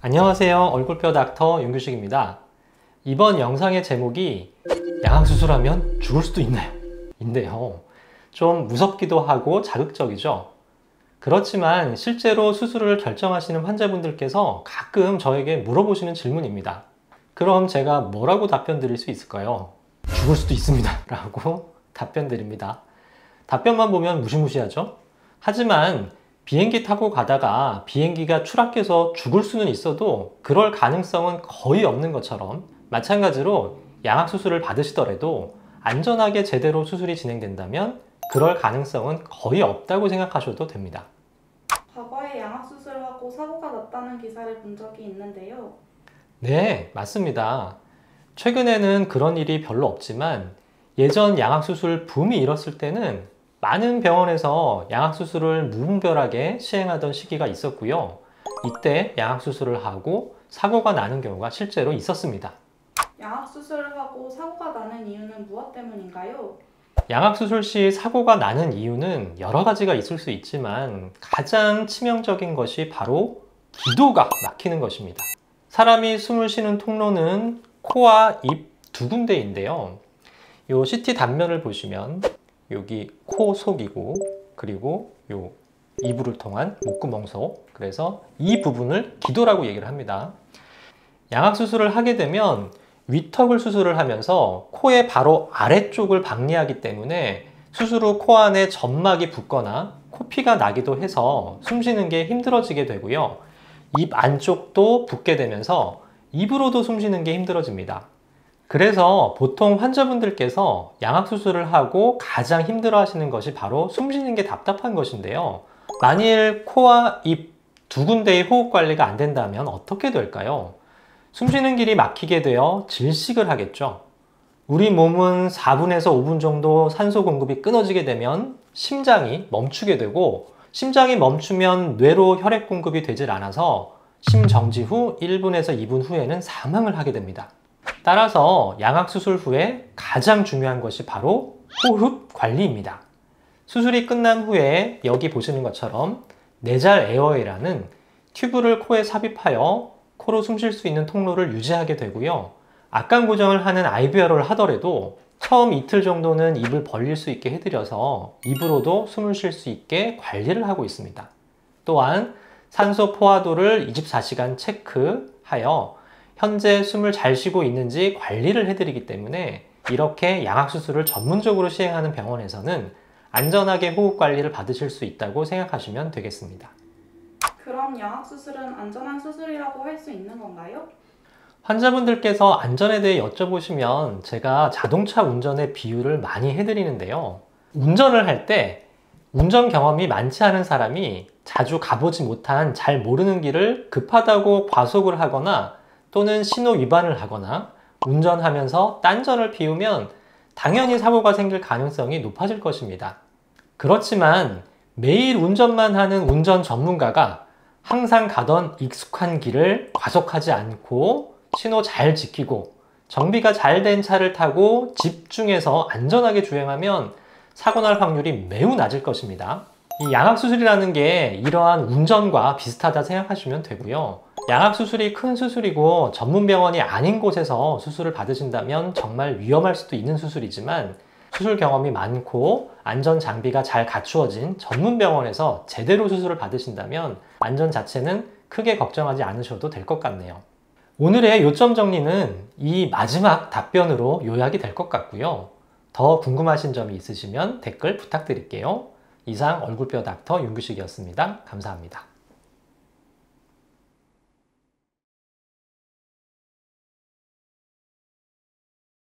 안녕하세요. 얼굴뼈 닥터 윤규식입니다. 이번 영상의 제목이 양악수술하면 죽을 수도 있나요? 인데요. 좀 무섭기도 하고 자극적이죠. 그렇지만 실제로 수술을 결정하시는 환자분들께서 가끔 저에게 물어보시는 질문입니다. 그럼 제가 뭐라고 답변 드릴 수 있을까요? 죽을 수도 있습니다 라고 답변 드립니다. 답변만 보면 무시무시하죠? 하지만 비행기 타고 가다가 비행기가 추락해서 죽을 수는 있어도 그럴 가능성은 거의 없는 것처럼, 마찬가지로 양악수술을 받으시더라도 안전하게 제대로 수술이 진행된다면 그럴 가능성은 거의 없다고 생각하셔도 됩니다. 과거에 양악수술을 하고 사고가 났다는 기사를 본 적이 있는데요. 네, 맞습니다. 최근에는 그런 일이 별로 없지만 예전 양악수술 붐이 일었을 때는 많은 병원에서 양악수술을 무분별하게 시행하던 시기가 있었고요. 이때 양악수술을 하고 사고가 나는 경우가 실제로 있었습니다. 양악수술을 하고 사고가 나는 이유는 무엇 때문인가요? 양악수술 시 사고가 나는 이유는 여러 가지가 있을 수 있지만 가장 치명적인 것이 바로 기도가 막히는 것입니다. 사람이 숨을 쉬는 통로는 코와 입 두 군데인데요. 이 CT 단면을 보시면 여기 코 속이고, 그리고 요 이불을 통한 목구멍 속, 그래서 이 부분을 기도라고 얘기를 합니다. 양악수술을 하게 되면 위턱을 수술을 하면서 코의 바로 아래쪽을 박리하기 때문에 수술 후 코 안에 점막이 붓거나 코피가 나기도 해서 숨 쉬는 게 힘들어지게 되고요. 입 안쪽도 붓게 되면서 입으로도 숨 쉬는 게 힘들어집니다. 그래서 보통 환자분들께서 양악수술을 하고 가장 힘들어 하시는 것이 바로 숨 쉬는 게 답답한 것인데요. 만일 코와 입 두 군데의 호흡 관리가 안 된다면 어떻게 될까요? 숨 쉬는 길이 막히게 되어 질식을 하겠죠. 우리 몸은 4분에서 5분 정도 산소 공급이 끊어지게 되면 심장이 멈추게 되고, 심장이 멈추면 뇌로 혈액 공급이 되질 않아서 심정지 후 1분에서 2분 후에는 사망을 하게 됩니다. 따라서 양악수술 후에 가장 중요한 것이 바로 호흡 관리입니다. 수술이 끝난 후에 여기 보시는 것처럼 내잘 에어웨이라는 튜브를 코에 삽입하여 코로 숨 쉴 수 있는 통로를 유지하게 되고요. 악강 고정을 하는 IVR을 하더라도 처음 이틀 정도는 입을 벌릴 수 있게 해드려서 입으로도 숨을 쉴 수 있게 관리를 하고 있습니다. 또한 산소 포화도를 24시간 체크하여 현재 숨을 잘 쉬고 있는지 관리를 해드리기 때문에 이렇게 양악수술을 전문적으로 시행하는 병원에서는 안전하게 호흡 관리를 받으실 수 있다고 생각하시면 되겠습니다. 그럼 양악수술은 안전한 수술이라고 할 수 있는 건가요? 환자분들께서 안전에 대해 여쭤보시면 제가 자동차 운전의 비유를 많이 해드리는데요. 운전을 할 때 운전 경험이 많지 않은 사람이 자주 가보지 못한 잘 모르는 길을 급하다고 과속을 하거나 또는 신호 위반을 하거나 운전하면서 딴전을 피우면 당연히 사고가 생길 가능성이 높아질 것입니다. 그렇지만 매일 운전만 하는 운전 전문가가 항상 가던 익숙한 길을 과속하지 않고 신호 잘 지키고 정비가 잘 된 차를 타고 집중해서 안전하게 주행하면 사고 날 확률이 매우 낮을 것입니다. 이 양악수술이라는 게 이러한 운전과 비슷하다 생각하시면 되고요. 양악수술이 큰 수술이고 전문병원이 아닌 곳에서 수술을 받으신다면 정말 위험할 수도 있는 수술이지만, 수술 경험이 많고 안전 장비가 잘 갖추어진 전문병원에서 제대로 수술을 받으신다면 안전 자체는 크게 걱정하지 않으셔도 될 것 같네요. 오늘의 요점 정리는 이 마지막 답변으로 요약이 될 것 같고요. 더 궁금하신 점이 있으시면 댓글 부탁드릴게요. 이상 얼굴뼈 닥터 윤규식이었습니다. 감사합니다.